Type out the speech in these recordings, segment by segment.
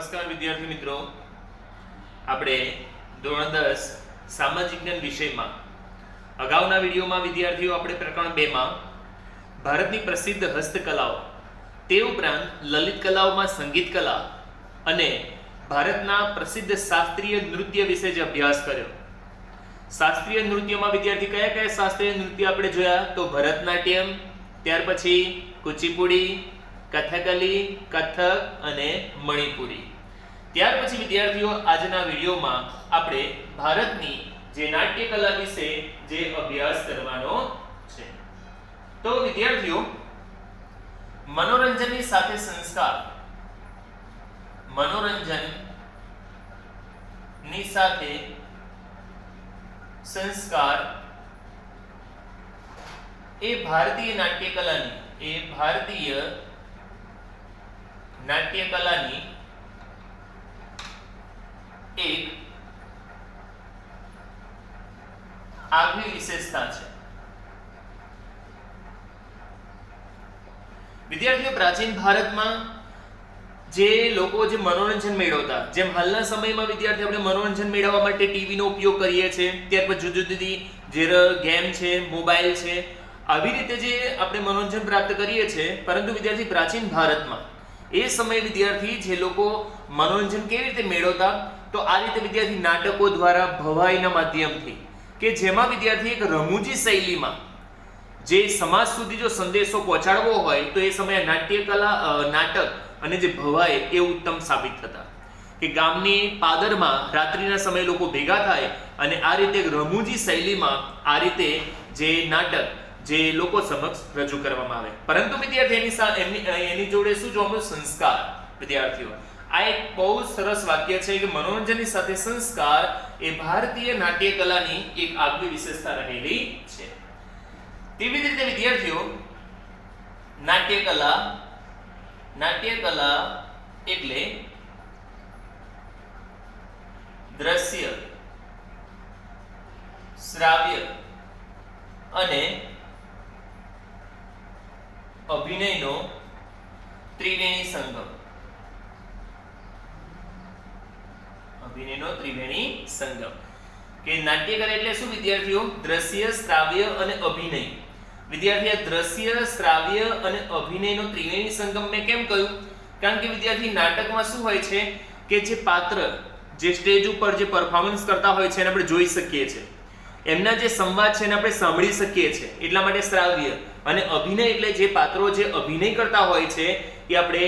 નમસ્કાર વિદ્યાર્થી મિત્રો, આપણે ધોરણ 10 સામાજિક જ્ઞાન વિષયમાં અગાઉના વિડીયોમાં વિદ્યાર્થીઓ આપણે પ્રકરણ 2 માં ભારતની પ્રસિદ્ધ હસ્તકલાઓ તે ઉપરાંત લલિત કલાઓમાં સંગીત કલા અને ભારતના પ્રસિદ્ધ શાસ્ત્રીય નૃત્ય વિશે જે અભ્યાસ કર્યો. શાસ્ત્રીય નૃત્યમાં વિદ્યાર્થી કયા કયા શાસ્ત્રીય નૃત્ય આપણે જોયા? તો ભરતનાટ્યમ, ત્યાર પછી કુચીપુડી, કથકલી, કથક અને મણિપુરી. ત્યાર પછી વિદ્યાર્થીઓ આજના વિડીયોમાં આપણે ભારતની જે નાટ્ય કલા વિશે જે અભ્યાસ કરવાનો છે. તો વિદ્યાર્થીઓ, મનોરંજનની સાથે સંસ્કાર, મનોરંજનની સાથે સંસ્કાર એ ભારતીય નાટ્ય કલાની એક આગવી વિશેષતા છે. વિદ્યાર્થીઓ, પ્રાચીન ભારતમાં જે લોકો જે મનોરંજન મેળવતા, જેમ હાલના સમયમાં વિદ્યાર્થી આપણે મનોરંજન મેળવવા માટે ટીવી નો ઉપયોગ કરીએ છીએ, ત્યાર પછી જુદી જુદી જે ગેમ છે, મોબાઈલ છે, આવી રીતે જે આપણે મનોરંજન પ્રાપ્ત કરીએ છીએ. પરંતુ વિદ્યાર્થી, પ્રાચીન ભારતમાં એ સમયે વિદ્યાર્થી જે લોકો મનોરંજન કેવી રીતે મેળવતા? તો આ રીતે વિદ્યાર્થી નાટકો દ્વારા, ભવાઈના માધ્યમથી, કે જેમાં વિદ્યાર્થી એક રમૂજી શૈલીમાં જે સમાજ સુધી જો સંદેશો પહોંચાડવો હોય તો એ સમયે નાટક અને જે ભવાઈ એ ઉત્તમ સાબિત થતા. કે ગામની પાદરમાં રાત્રિના સમયે લોકો ભેગા થાય અને આ રીતે રમૂજી શૈલીમાં આ રીતે જે નાટક જે લોકો સમક્ષ રજૂ કરવામાં આવે. પરંતુ વિદ્યાર્થી એની જોડે શું જોવાનું? સંસ્કાર. વિદ્યાર્થીઓ, આ એક બહુ સરસ વાક્ય છે કે મનોરંજનની સાથે સંસ્કાર એ ભારતીય નાટ્ય કલાની એક આગવી વિશેષતા રહેલી છે. તેવી જ રીતે વિદ્યાર્થીઓ, નાટ્ય કલા એટલે દ્રશ્ય, શ્રાવ્ય અને અભિનયનો ત્રિવેણી સંગમ. કે નાટ્ય કલા એટલે શું વિદ્યાર્થીઓ? દ્રશ્ય, શ્રાવ્ય અને અભિનય. વિદ્યાર્થી, આ દ્રશ્ય, શ્રાવ્ય અને અભિનયનો ત્રિવેણી સંગમ મેં કેમ કહ્યું? કારણ કે વિદ્યાર્થી, નાટકમાં શું હોય છે કે જે પાત્ર જે સ્ટેજ ઉપર જે પરફોર્મન્સ કરતા હોય છે એને આપણે જોઈ શકીએ છીએ, એમના જે સંવાદ છે એને આપણે સાંભળી શકીએ છીએ, એટલા માટે શ્રાવ્ય. અને અભિનય એટલે જે પાત્રો જે અભિનય કરતા હોય છે એ આપણે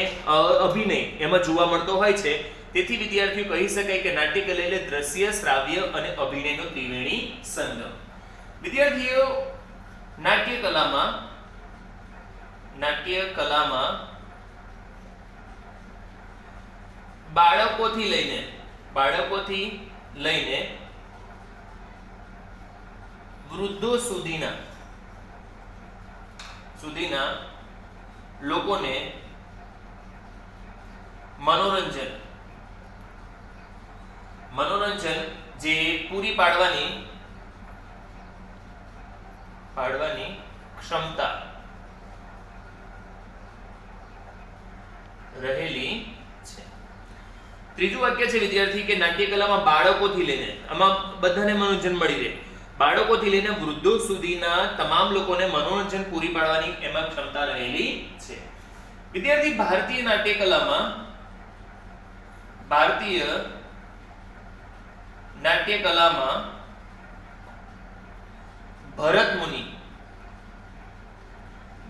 અભિનય એમાં જોવા મળતો હોય છે. તેથી વિદ્યાર્થીઓ કહી શકાય કે નાટ્ય કલા એટલે દ્રશ્ય, શ્રાવ્ય અને અભિનયનો ત્રિવેણી સંગમ. વિદ્યાર્થીઓ, નાટ્ય કલામાં બાળકોથી લઈને વૃદ્ધો સુધીના લોકોને મનોરંજન જે પૂરી પાડવાની ક્ષમતા રહેલી છે. ત્રીજું વાક્ય છે વિદ્યાર્થી કે નાટ્ય કલામાં બાળકોથી લઈને, આમાં બધાને મનોરંજન મળી રહે, બાળકોથી લઈને વૃદ્ધો સુધીના તમામ લોકોને મનોરંજન પૂરી પાડવાની એમાં ક્ષમતા રહેલી છે. વિદ્યાર્થી, ભારતીય નાટ્ય કલામાં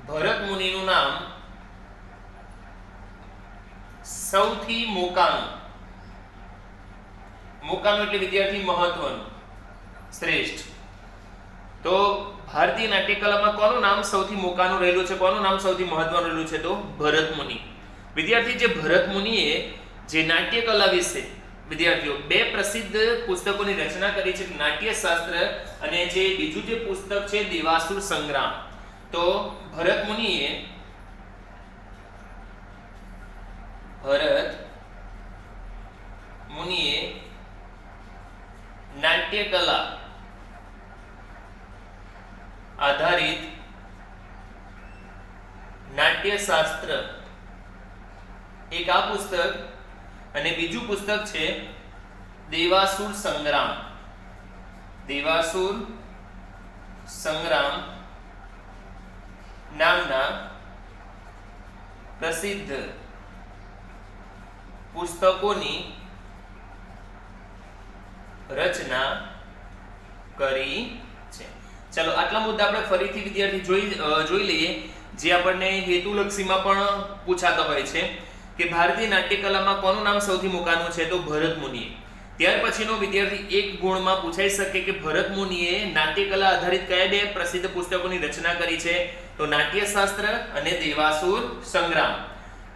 ભરત મુનિનું નામ સૌથી મોકાનું એટલે વિદ્યાર્થી મહત્વનું, શ્રેષ્ઠ. તો ભારતીય નાટ્ય કલામાં કોનું નામ સૌથી મોકાનું રહેલું છે? કોનું નામ સૌથી મહત્વનું રહેલું છે? તો ભરત મુનિ. વિદ્યાર્થી, જે ભરત મુનિએ જે નાટ્ય કલા વિશે વિદ્યાર્થીઓ 2 પ્રસિદ્ધ પુસ્તકોની રચના કરી છે, નાટ્યશાસ્ત્ર અને જે બીજું જે પુસ્તક છે દેવાસુર સંગ્રામ. તો ભરત મુનિએ નાટ્ય કલા આધારિત નાટ્યશાસ્ત્ર એક આ પુસ્તક અને બીજું પુસ્તક છે દેવાસુર સંગ્રામ. દેવાસુર સંગ્રામ નામના પ્રસિદ્ધ પુસ્તકોની રચના કરી છે. ચાલો આટલા મુદ્દા આપણે ફરીથી વિદ્યાર્થી જોઈ લઈએ જે આપણને હેતુલક્ષીમાં પણ પૂછાતા હોય છે કે ભારતીય નાટ્યકલામાં કોનું નામ સૌથી મોકાનું છે તો ભરત મુનિએ. ત્યાર પછીનો વિદ્યાર્થી એક ગુણમાં પૂછાઈ શકે કે ભરત મુનિએ નાટ્યકલા આધારિત કયા બે પ્રસિદ્ધ પુસ્તકોની રચના કરી છે તો નાટ્યશાસ્ત્ર અને દેવાસુર સંગ્રામ.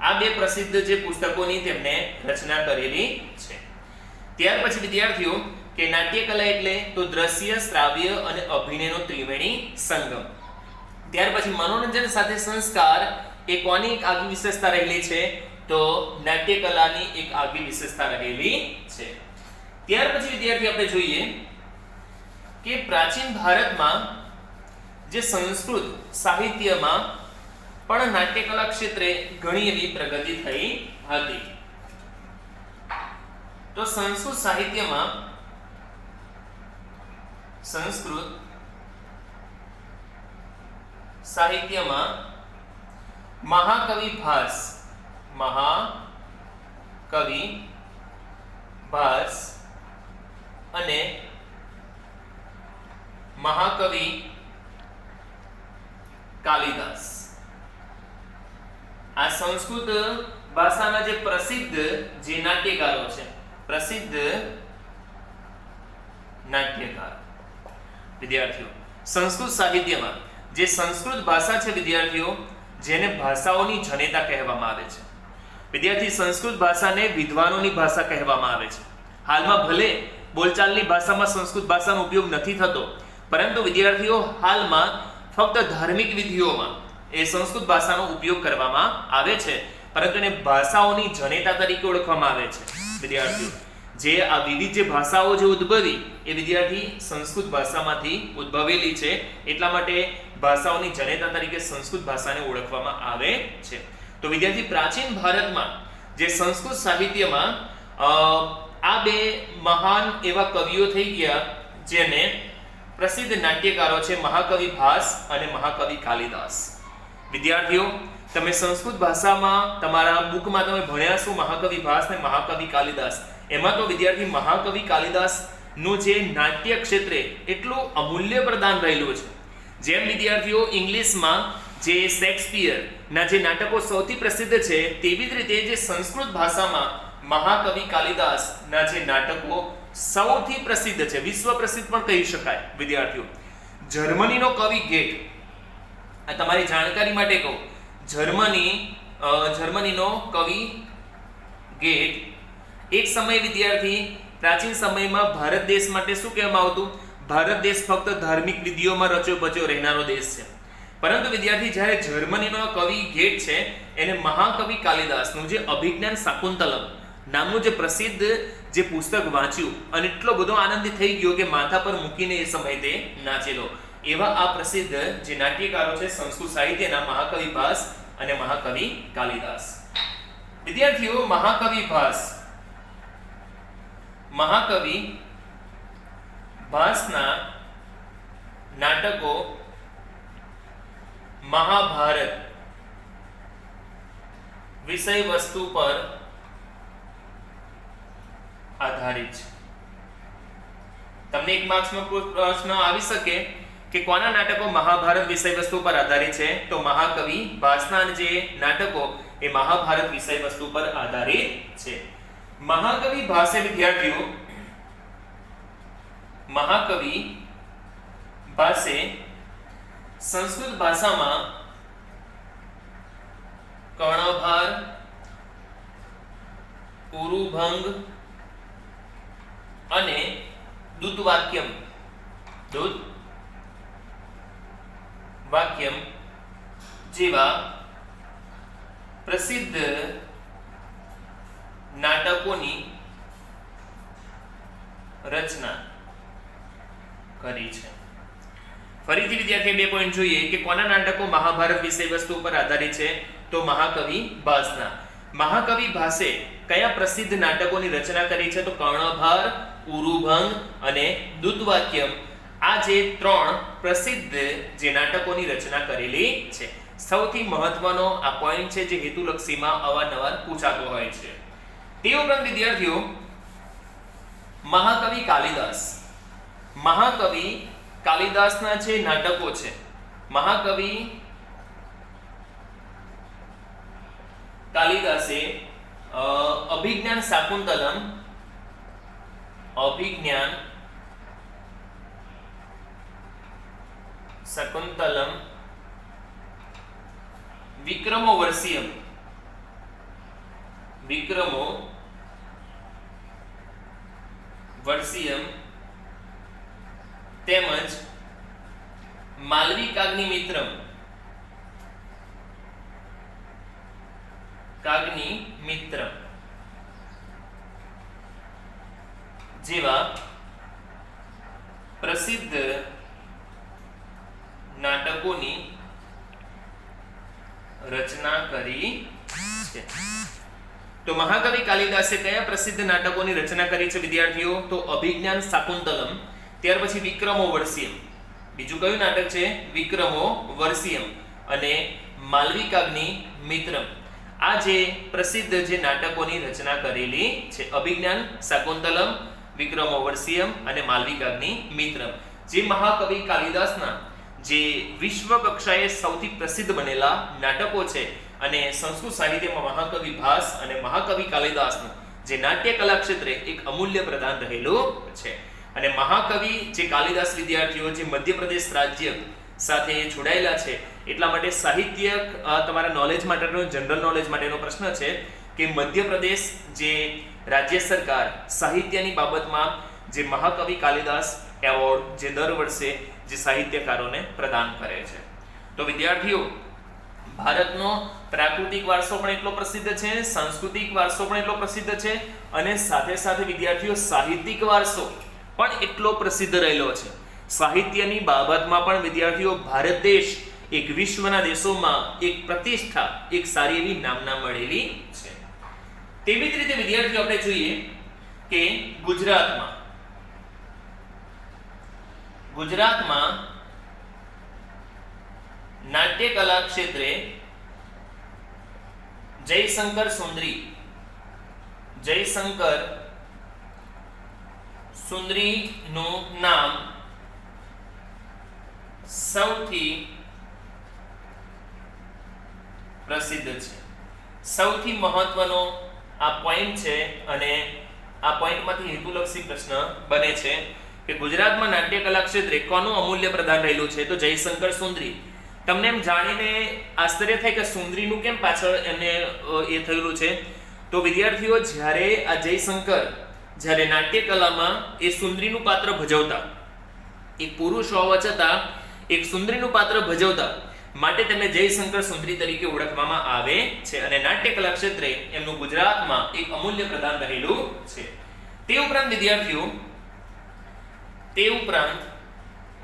આ બે પ્રસિદ્ધ જે પુસ્તકોની તેમણે રચના કરેલી છે. ત્યાર પછી વિદ્યાર્થીઓ કે નાટ્યકલા એટલે તો દ્રશ્ય, શ્રાવ્ય અને અભિનયનો ત્રિવેણી સંગમ. ત્યાર પછી મનોરંજન સાથે સંસ્કાર એ કોની એક આગવી વિશેષતા રહેલી છે તો નાટ્યકલાની એક આગવી વિશેષતા રહેલી છે. ત્યાર પછી વિદ્યાર્થી આપણે જોઈએ કે પ્રાચીન ભારતમાં જે સંસ્કૃત સાહિત્યમાં પણ નાટ્યકલા ક્ષેત્રે ઘણી એવી પ્રગતિ થઈ હતી. તો સંસ્કૃત સાહિત્યમાં મહાકવિ ભાસ અને મહાકવિ કાલિદાસ આ સંસ્કૃત ભાષાના જે પ્રસિદ્ધ જે નાટ્યકારો છે વિદ્યાર્થીઓ સંસ્કૃત સાહિત્યમાં જે સંસ્કૃત ભાષા છે વિદ્યાર્થીઓ જેને ભાષાઓની જનેતા કહેવામાં આવે છે. વિદ્યાર્થી સંસ્કૃત ભાષાને વિદ્વાનોની ભાષા કહેવામાં આવે છે. હાલમાં ભલે બોલચાલની ભાષામાં સંસ્કૃત ભાષાનો ઉપયોગ નથી થતો પરંતુ વિદ્યાર્થીઓ હાલમાં ફક્ત ધાર્મિક વિધિઓમાં એ સંસ્કૃત ભાષાનો ઉપયોગ કરવામાં આવે છે પરંતુ એને ભાષાઓની જનેતા તરીકે ઓળખવામાં આવે છે. વિદ્યાર્થીઓ જે આ વિવિધ જે ભાષાઓ જે ઉદ્ભવી એ વિદ્યાર્થી સંસ્કૃત ભાષામાંથી ઉદ્ભવેલી છે એટલા માટે ભાષાઓની જનેતા તરીકે સંસ્કૃત ભાષાને ઓળખવામાં આવે છે. તો વિદ્યાર્થી પ્રાચીન ભારતમાં જે સંસ્કૃત સાહિત્યમાં આ બે મહાન એવા કવિઓ થઈ ગયા જેને પ્રસિદ્ધ નાટ્યકારો છે મહાકવિ ભાસ અને મહાકવિ કાલિદાસ. વિદ્યાર્થીઓ તમે સંસ્કૃત ભાષામાં તમારા બુકમાં તમે ભણ્યા છો મહાકવિ ભાસ અને મહાકવિ કાલિદાસ. એમાં તો વિદ્યાર્થી મહાકવિ કાલિદાસ નું જે નાટ્ય ક્ષેત્રે એટલું અમૂલ્ય પ્રદાન રહેલું છે. જેમ વિદ્યાર્થીઓ ઇંગ્લિશમાં જે શેક્સપિયર ના જે નાટકો સૌથી પ્રસિદ્ધ છે તેવી જ રીતે જે સંસ્કૃત ભાષામાં મહાકવિ કાલિદાસ ના જે નાટકો સૌથી પ્રસિદ્ધ છે, વિશ્વ પ્રસિદ્ધ પણ કહી શકાય. વિદ્યાર્થીઓ જર્મનીનો કવિ ગેટ, આ તમારી જાણકારી માટે કહું, જર્મનીનો કવિ ગેટ એક સમય વિદ્યાર્થી પ્રાચીન સમયમાં ભારત દેશ માટે શું કહેવામાં આવતું, ભારત દેશ ફક્ત ધાર્મિક વિધિઓમાં રચ્યો બચ્યો રહેનારો દેશ છે. પરંતુ વિદ્યાર્થી જ્યારે જર્મનીનો કવિ ગેટ છે એને મહાકવિ કાલિદાસનું જે અભિજ્ઞાન શાકુંતલમ નામનું જે પ્રસિદ્ધ જે પુસ્તક વાંચ્યું અને એટલો બધો આનંદિત થઈ ગયો કે માથા પર મૂકીને એ સમયે તે નાચેલો. એવા આ પ્રસિદ્ધ જે નાટ્યકારો છે સંસ્કૃત સાહિત્યના મહાકવિ ભાસ અને મહાકવિ કાલિદાસ. વિદ્યાર્થીઓ મહાકવિ ભાસના નાટકો મહાભારત વિષય વસ્તુ પર આધારિત છે. તમને એક માર્ક્સનો પ્રશ્ન આવી શકે કે કોના નાટકો મહાભારત વિષય વસ્તુ પર આધારિત છે તો મહાકવિ ભાસના જે નાટકો એ મહાભારત વિષય વસ્તુ પર આધારિત છે. મહાકવિ ભાસે વિદ્યાર્થીઓ મહાકવિ ભાસે સંસ્કૃત ભાષામાં કર્ણભાર, ઉરુભંગ અને દૂતવાક્યમ જેવા પ્રસિદ્ધ નાટકોની રચના કરી છે. ફરીથી વિદ્યાર્થી બે પોઈન્ટ જોઈએ કે કોના નાટકો મહાભારત વિષય વસ્તુ પર આધારિત છે તો મહાકવિ ભાસના. મહાકવિ ભાસે કયા પ્રસિદ્ધ નાટકોની રચના કરી છે? તો કર્ણભાર, ઉરુભંગ અને દૂતવાક્યમ. આ જે 3 પ્રસિદ્ધ જે નાટકોની રચના કરેલી છે. સૌથી મહત્વનો આ પોઈન્ટ છે જે હેતુલક્ષીમાં અવારનવાર પૂછાતો હોય છે. તે ઉપરાંત વિદ્યાર્થીઓ, મહાકવિ કાલિદાસના જે નાટકો છે, મહાકવિ કાલિદાસે અભિજ્ઞાન શાકુંતલમ, વિક્રમોવર્ષિયમ તેમજ માલવિકાગ્નિમિત્રમ જેવા પ્રસિદ્ધ નાટકોની રચના કરી છે. તો મહાકવિ કાલિદાસે કયા પ્રસિદ્ધ નાટકોની રચના કરી છે વિદ્યાર્થીઓ? તો અભિજ્ઞાન શાકુંતલમ, ત્યાર પછી વિક્રમોવર્ષિયમ. બીજું કયું નાટક છે? વિક્રમોવર્ષિયમ અને માલવિકાગ્નિમિત્રમ. આ જે પ્રસિદ્ધ જે નાટકોની રચના કરેલી છે, અભિજ્ઞાન શાકુંતલમ, વિક્રમોવર્ષિયમ અને માલવિકાગ્નિમિત્રમ, જે મહાકવિ કાલિદાસના જે વિશ્વ કક્ષાએ સૌથી પ્રસિદ્ધ બનેલા નાટકો છે. અને સંસ્કૃત સાહિત્યમાં મહાકવિ ભાસ અને મહાકવિ કાલિદાસનું જે નાટ્ય કલા ક્ષેત્રે એક અમૂલ્ય પ્રદાન રહેલું છે. અને મહાકવિ જે કાલિદાસ વિદ્યાર્થીઓ જે મધ્યપ્રદેશ રાજ્ય સાથે જોડાયેલા છે, એટલા માટે સાહિત્ય તમારા નોલેજ માટેનો, જનરલ નોલેજ માટેનો પ્રશ્ન છે કે મધ્યપ્રદેશ જે રાજ્ય સરકાર સાહિત્યની બાબતમાં જે મહાકવિ કાલિદાસ એવોર્ડ જે દર વર્ષે જે સાહિત્યકારોને પ્રદાન કરે છે. તો વિદ્યાર્થીઓ, ભારતનો પ્રાકૃતિક વારસો પણ એટલો પ્રસિદ્ધ છે, સાંસ્કૃતિક વારસો પણ એટલો પ્રસિદ્ધ છે અને સાથે સાથે વિદ્યાર્થીઓ સાહિત્યિક વારસો પણ એટલો પ્રસિદ્ધ રહેલો છે. સાહિત્યની બાબતમાં પણ વિદ્યાર્થીઓ ભારત દેશ એક વિશ્વના દેશોમાં એક પ્રતિષ્ઠા, એક સારી એવી નામના મળેલી છે. તેવી જ રીતે વિદ્યાર્થીઓ આપણે જોઈએ કે ગુજરાતમાં નાટ્ય કલા ક્ષેત્રે જયશંકર સુંદરીનું નામ સૌથી પ્રસિદ્ધ છે. સૌથી મહત્વનો આ પોઈન્ટ છે અને આ પોઈન્ટમાંથી હેતુલક્ષી પ્રશ્ન બને છે કે ગુજરાતમાં નાટ્ય કલા ક્ષેત્રે કોનું અમૂલ્ય પ્રદાન રહેલું છે? તો જયશંકર સુંદરી. તમને એમ જાણીને આશ્ચર્ય થાય કે સુંદરીનું કેમ પાછળ એમને એ થયેલું છે? તો વિદ્યાર્થીઓ, જ્યારે આ જયશંકર જ્યારે નાટ્ય કલામાં એ સુંદરીનું પાત્ર ભજવતા, એક પુરુષ હોવા છતાં એક સુંદરીનું પાત્ર ભજવતા માટે તેમને જયશંકર સુંદરી તરીકે ઓળખવામાં આવે છે. અને નાટ્ય કલા ક્ષેત્રે એમનું ગુજરાતમાં એક અમૂલ્ય પ્રદાન રહેલું છે. તે ઉપરાંત વિદ્યાર્થીઓ,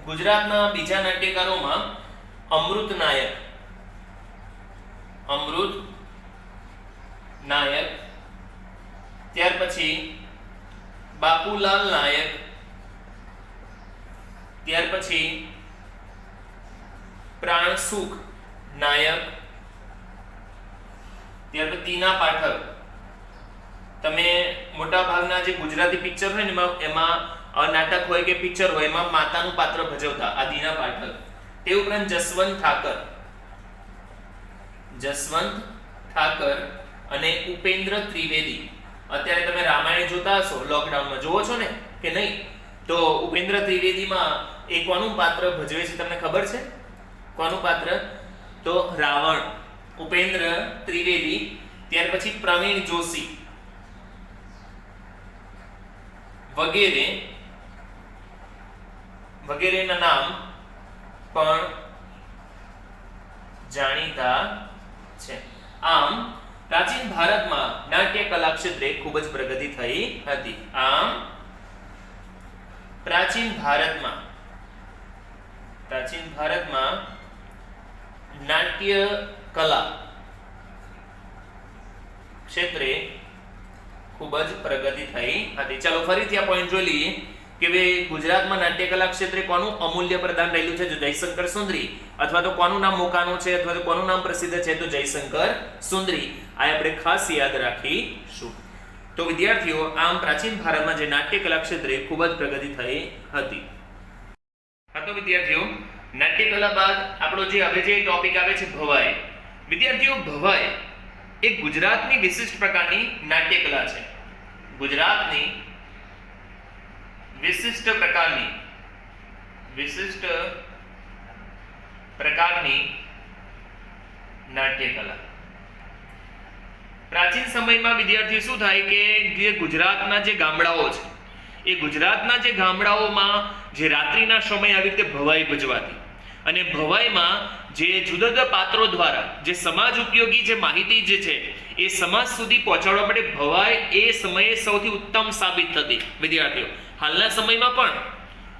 ગુજરાતના બીજા નાટ્યકારોમાં અમૃત નાયક, ત્યાર પછી બાપુલાલ નાયક, ત્યાર પછી પ્રાણસુખ નાયક, ત્યાર પછી તીના પાઠક. તમે મોટા ભાગના જે ગુજરાતી પિક્ચર હોય ને એમાં નાટક હોય કે પિક્ચર હોય એમાં માતાનું પાત્ર ભજવતા આ દીના પાઠક. તે ઉપરાંત જસવંત ઠાકર અને ઉપેન્દ્ર ત્રિવેદી. અત્યારે તમે રામાયણ જોતા હશો, લોકડાઉનમાં જોવો છો ને કે નહીં? તો ઉપેન્દ્ર ત્રિવેદીમાં એ કોનું પાત્ર ભજવે છે તમને ખબર છે? કોનું પાત્ર? તો રાવણ. ઉપેન્દ્ર ત્રિવેદી. ત્યાર પછી પ્રવીણ જોશી વગેરેના નામ પણ જાણીતા છે. આમ પ્રાચીન ભારતમાં નાટ્ય કલા ક્ષેત્રે ખૂબ જ પ્રગતિ થઈ હતી. પ્રાચીન ભારતમાં નાટ્ય કલા ક્ષેત્રે ખૂબ જ પ્રગતિ થઈ હતી. ચાલો ફરીથી આ પોઈન્ટ જોઈ લઈએ કે ભાઈ ગુજરાતમાં નાટ્યકલા ક્ષેત્રે કોનું અમૂલ્ય પ્રદાન રહેલું છે? જો જયશંકર સુંદરી, અથવા તો કોનું નામ મોકાનું છે, અથવા તો કોનું નામ પ્રસિદ્ધ છે? તો જયશંકર સુંદરી. આ આપણે ખાસ યાદ રાખીશું. તો વિદ્યાર્થીઓ, આમ પ્રાચીન ભારતમાં જે નાટ્યકલા ક્ષેત્રે ખૂબ જ પ્રગતિ થઈ હતી. હા, તો વિદ્યાર્થીઓ, નાટ્યકલા બાદ આપણો જે હવે જે ટોપિક આવે છે ભવાઈ. વિદ્યાર્થીઓ, ભવાઈ એ ગુજરાતની વિશિષ્ટ પ્રકારની નાટ્યકલા છે. ગુજરાતની વિશિષ્ટ પ્રકારની નાટ્યકલા. પ્રાચીન સમયમાં વિદ્યાર્થી શું થાય કે જે ગુજરાતના જે ગામડાઓ છે, એ ગુજરાતના જે ગામડાઓમાં જે રાત્રિના સમયે આવી રીતે ભવાઈ ભજવાતી, અને ભવાઈમાં જે જુદા જુદા પાત્રો દ્વારા જે સમાજ ઉપયોગી જે માહિતી જે છે એ સમાજ સુધી પહોંચાડવા માટે ભવાઈ એ સમયે સૌથી ઉત્તમ સાબિત થતી. વિદ્યાર્થીઓ, હાલના સમયમાં પણ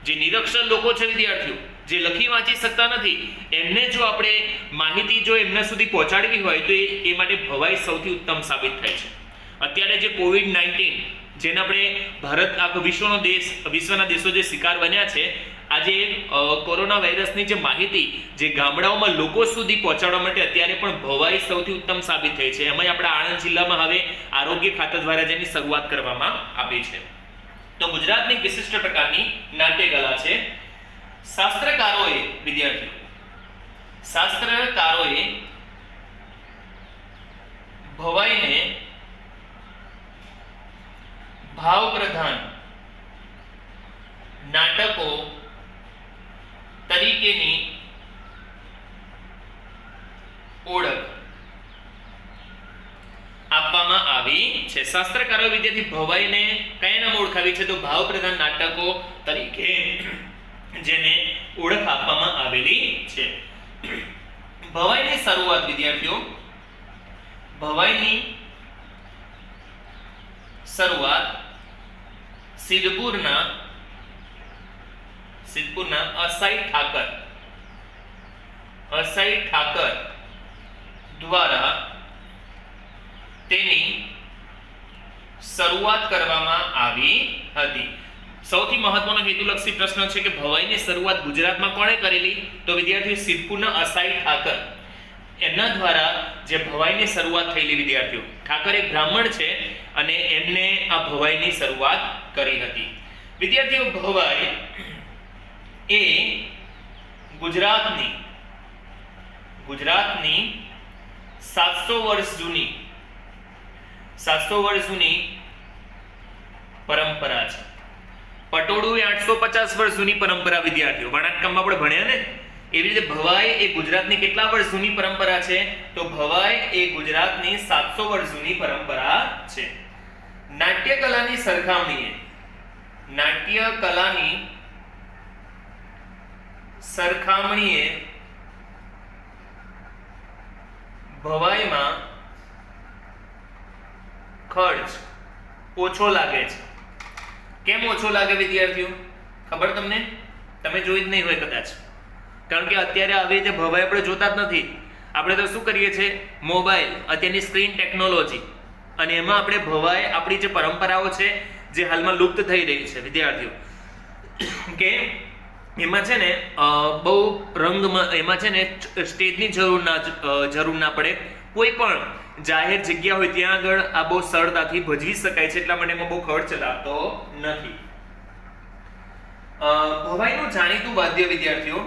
જે નિરક્ષર લોકો છે વિદ્યાર્થીઓ, જે લખી વાંચી શકતા નથી, એમને જો આપણે માહિતી જો એમના સુધી પહોંચાડવી હોય તો એ માટે ભવાઈ સૌથી ઉત્તમ સાબિત થાય છે. અત્યારે જે કોવિડ-19 જેને આપણે ભારત આખો વિશ્વના દેશો જે શિકાર બન્યા છે, આજે કોરોના વાયરસની જે માહિતી જે ગામડાઓમાં લોકો સુધી પહોંચાડવા માટે અત્યારે પણ ભવાઈ સૌથી ઉત્તમ સાબિત થઈ છે. એમાં આપણા આણંદ જિલ્લામાં હવે આરોગ્ય ખાતા દ્વારા જેની શરૂઆત કરવામાં આવી છે. તો ગુજરાતની વિશિષ્ટ પ્રકારની નાટ્યકલા છે. શાસ્ત્રકારોએ ભવાઈને ભાવ પ્રધાન નાટકો તરીકેની ઓળખ આપવામાં આવી છે. શાસ્ત્રકારો વિદ્યાર્થી ભવાઈને કયા નામ ઓળખાવી છે? તો ભાવ પ્રધાન નાટકો તરીકે જેને ઓળખ આપવામાં આવેલી છે. ભવાઈની શરૂઆત વિદ્યાર્થીઓ, ભવાઈની શરૂઆત સિદ્ધપુરના અસાઈ ઠાકર દ્વારા તેની શરૂઆત કરવામાં આવી હતી. સૌથી મહત્વનો હેતુલક્ષી પ્રશ્ન છે કે ભવાઈની શરૂઆત ગુજરાતમાં કોણે કરેલી? તો વિદ્યાર્થીઓ, સિદ્ધપુરના અસાઈ ઠાકર એમના દ્વારા જે ભવાઈની શરૂઆત થયેલી. વિદ્યાર્થીઓ, ઠાકર એક બ્રાહ્મણ છે અને એમને આ ભવાઈની શરૂઆત કરી હતી. વિદ્યાર્થીઓ, ભવાઈ એ ગુજરાતની 700 વર્ષ જૂની પરંપરા છે. પટોળું એ 850 વર્ષ જૂની પરંપરા. વિદ્યાર્થીઓ, વણાટકામમાં આપણે ભણ્યા ને, એવી રીતે ભવાઈ એ ગુજરાતની કેટલા વર્ષ જૂની પરંપરા છે? તો ભવાઈ એ ગુજરાતની 700 વર્ષ જૂની પરંપરા છે. નાટ્યકલાની સરખામણીએ ભવાઈમાં ખર્ચ ઓછો લાગે છે. કેમ ઓછો લાગે વિદ્યાર્થીઓ? ખબર તમને? તમે જોઈ જ નહીં હોય કદાચ, કારણ કે અત્યારે આવી રીતે ભવાઈ આપણે જોતા જ નથી. આપણે તો શું કરીએ છીએ? મોબાઈલ, અત્યારની સ્ક્રીન ટેકનોલોજી, અને એમાં આપણે ભવાઈ આપણી જે પરંપરાઓ છે જે હાલમાં લુપ્ત થઈ રહી છે વિદ્યાર્થીઓ, કે એમાં છે ને બહુ એમાં છે ને સ્ટેજની જરૂર ના પડે. કોઈ પણ જાહેર જગ્યા હોય ત્યાં આગળ આ બહુ સરળતાથી ભજવી શકાય છે, એટલા માટે એમાં બહુ ખર્ચ લાગતો નથી. ભવાઈનું જાણીતું વાદ્ય વિદ્યાર્થીઓ,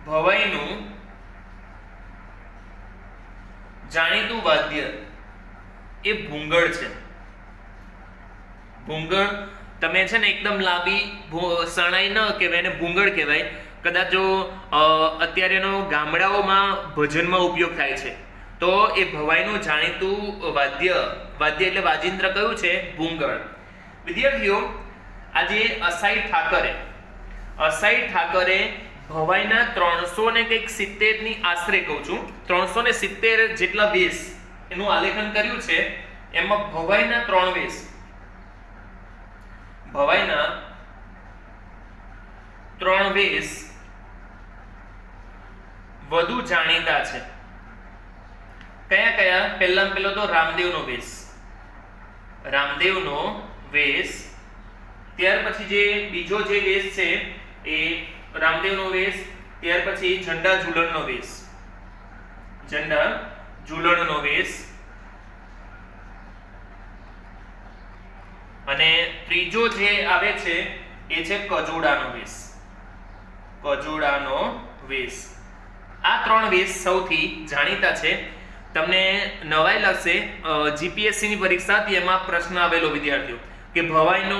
ભવાઈનું જાણીતું વાદ્ય એ ભૂંગળ છે. ભૂંગળ તમે છે ને એકદમ લાંબી શરણાઈ ન કહેવાય, એને ભૂંગળ કહેવાય. કદાચ જો અત્યારેનો ગામડાઓમાં ભજનમાં ઉપયોગ થાય છે તો એ ભવાઈનું જાણીતું વાદ્ય એટલે વાજિંત્ર કયું છે? ભૂંગળ. વિદ્યાર્થીઓ, આજે અસાઈ ઠાકરે ભવાઈના 370 ની આશરે કહું છું 370 જેટલા વેશ એનું આલેખન કર્યું છે. એમાં ભવાઈના 3 વેશ વધુ જાણીતા છે. કયા? પહેલો તો રામદેવનો વેશ. રામદેવનો વેશ. ત્યાર પછી જે બીજો જે વેશ છે એ રામદેવનો વેશ, ત્યાર પછી ઝંડા ઝૂલણનો વેશ. ઝંડા ઝૂલણનો વેશ. અને ત્રીજો જે આવે છે એ છે કજોડાનો વેશ. કજોડાનો વેશ. આ ત્રણ વેશ સૌથી જાણીતા છે. તમને નવાઈ લાગશે, જીપીએસસી ની પરીક્ષા હતી એમાં પ્રશ્ન આવેલો વિદ્યાર્થીઓ કે ભવાઈનો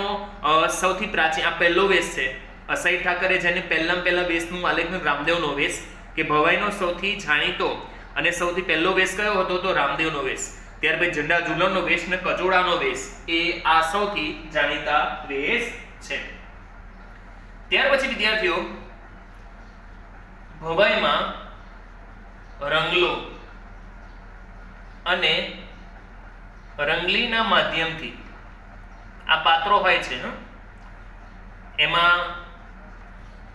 સૌથી પ્રાચીન, આ પહેલો વેશ છે, અસહી ઠાકરે જેને પહેલા વેશનું આલેખન રામદેવનો વેશ, કે ભવાઈનો સૌથી જાણીતો અને સૌથી પહેલો વેશ કયો હતો તો રામદેવનો વેશ. ત્યાર પછી ઝંડા ઝૂલણનો વેશ અને કજોડાનો વેશ, એ આ સૌથી જાણીતા વેશ છે. ત્યાર પછી વિદ્યાર્થીઓ ભવાઈમાં રંગલો અને રંગલીના માધ્યમથી આ પાત્રો હોય છે, એમાં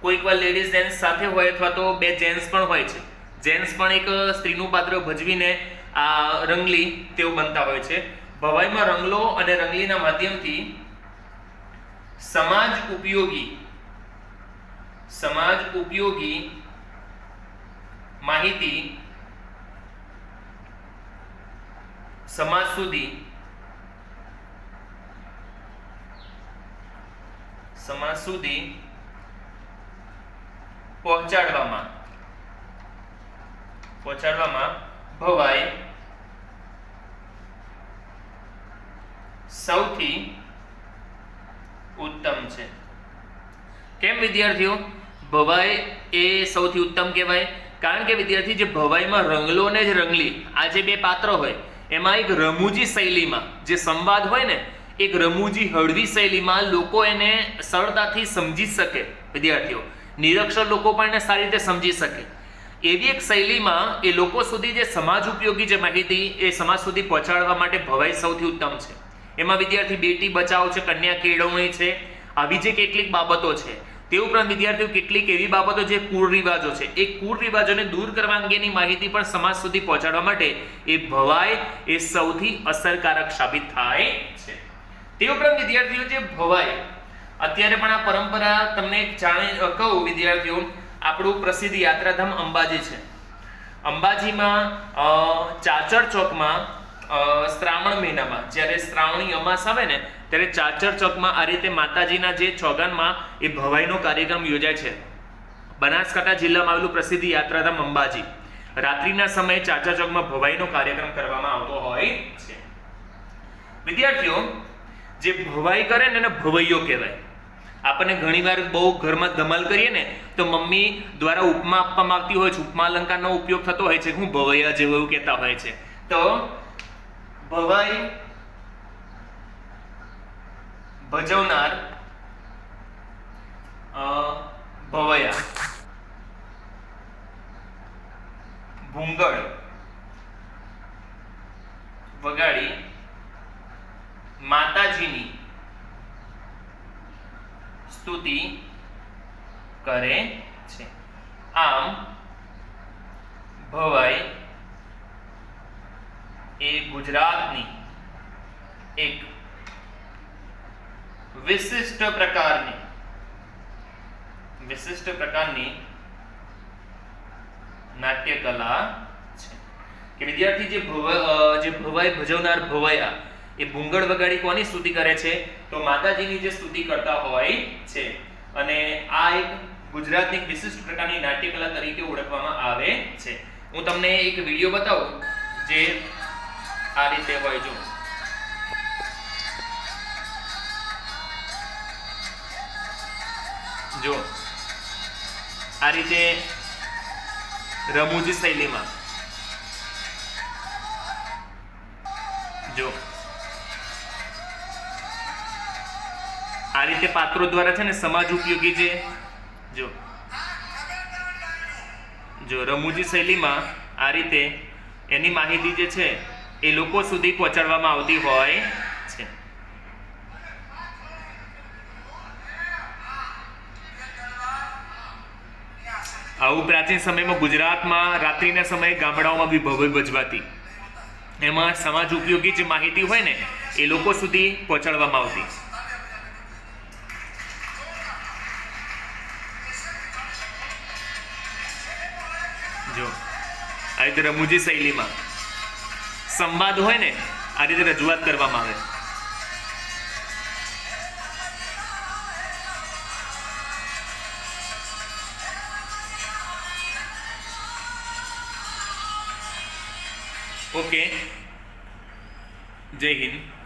કોઈક વાર લેડીઝ જેન્ટ્સ સાથે હોય અથવા તો બે જેન્ટ્સ પણ હોય છે. જેન્ટ્સ પણ એક સ્ત્રીનું પાત્ર ભજવીને આ રંગલી તેઓ બનતા હોય છે. ભવાઈમાં રંગલો અને રંગલીના માધ્યમથી સમાજ ઉપયોગી માહિતી સમાજ સુધી પહોંચાડવામાં ભવાઈ સૌથી ઉત્તમ છે. કેમ વિદ્યાર્થીઓ ભવાઈ એ સૌથી ઉત્તમ કહેવાય? કારણ કે વિદ્યાર્થી જે ભવાઈમાં રંગલો અને જ રંગલી આ જે બે પાત્રો હોય એમાં એક રમૂજી શૈલીમાં જે સંવાદ હોય ને, એક રમૂજી હળવી શૈલીમાં લોકો એને સરળતાથી સમજી શકે. વિદ્યાર્થીઓ નિરક્ષર લોકો પણ એને સારી રીતે સમજી શકે એવી એક શૈલીમાં એ લોકો સુધી જે સમાજ ઉપયોગી જે માહિતી એ સમાજ સુધી પહોંચાડવા માટે ભવાઈ સૌથી ઉત્તમ છે. એમાં વિદ્યાર્થી બેટી બચાવો છે, કન્યા કેળવણી છે, આવી જે કેટલીક બાબતો છે. તે ઉપરાંત વિદ્યાર્થીઓ કેટલીક એવી બાબતો જે કુરિવાજો છે, એ કુરિવાજોને દૂર કરવા અંગેની માહિતી પણ સમાજ સુધી પહોંચાડવા માટે એ ભવાઈ એ સૌથી અસરકારક સાબિત થાય છે. તે ઉપરાંત વિદ્યાર્થીઓ જે ભવાઈ અત્યારે પણ આ પરંપરા તમને કહું વિદ્યાર્થીઓ, આપણું પ્રસિદ્ધ યાત્રાધામ અંબાજી છે. અંબાજીમાં ચાચર ચોકમાં શ્રાવણ મહિનામાં જ્યારે શ્રાવણી અમાસ આવે ને ત્યારે ચાચર ચોકમાં આ રીતે માતાજીના જે ચોગાનમાં એ ભવાઈનો કાર્યક્રમ યોજાય છે. બનાસકાંઠા જિલ્લામાં આવેલું પ્રસિદ્ધ યાત્રાધામ અંબાજી, રાત્રિના સમયે ચાચર ચોકમાં ભવાઈનો કાર્યક્રમ કરવામાં આવતો હોય છે. વિદ્યાર્થીઓ જે ભવાઈ કરે ને એને ભવૈયો કહેવાય. આપણને ઘણીવાર બહુ ઘરમાં ધમાલ કરીએ ને તો મમ્મી દ્વારા ઉપમા આપવામાં આવતી હોય છે, ઉપમા અલંકારનો ઉપયોગ થતો હોય છે, હું ભવૈયા જેવું એવું કહેતા હોય છે. તો ભવાઈ ભજવનાર ભવૈયા, ભૂંગળ વગાડી માતાજીની સ્તુતિ કરે છે. આમ ભવાઈ એ ગુજરાતની એક વિશિષ્ટ પ્રકારની નાટ્ય કલા છે. કે વિદ્યાર્થી જે ભવાઈ ભજવનાર ભવૈયા એ ભૂંગળ વગાડી કોની સ્તુતિ કરે છે તો માતાજીની જે સ્તુતિ કરતા હોય છે. અને આ એક ગુજરાતની વિશિષ્ટ પ્રકારની નાટ્ય કલા તરીકે ઓળખવામાં આવે છે. હું તમને એક વિડિયો બતાવું જે આ રીતે હોય. જો આ રીતે રમૂજી શૈલીમાં જો આ રીતે પાત્રો દ્વારા છે ને સમાજ ઉપયોગી છે. જો રમૂજી શૈલીમાં આ રીતે એની માહિતી જે છે એ લોકો સુધી પહોંચાડવામાં આવતી હોય છે. આવું પ્રાચીન સમયમાં ગુજરાતમાં રાત્રિના સમયે ગામડાઓમાં બી ભવાઈ ભજવાતી. એમાં સમાજ ઉપયોગી જે માહિતી હોય ને એ લોકો સુધી પહોંચાડવામાં આવતી. જો આ રીતે રમૂજી શૈલીમાં સંવાદ હોય ને આ રીતે રજૂઆત કરવામાં આવે. ઓકે, જય હિન્દ.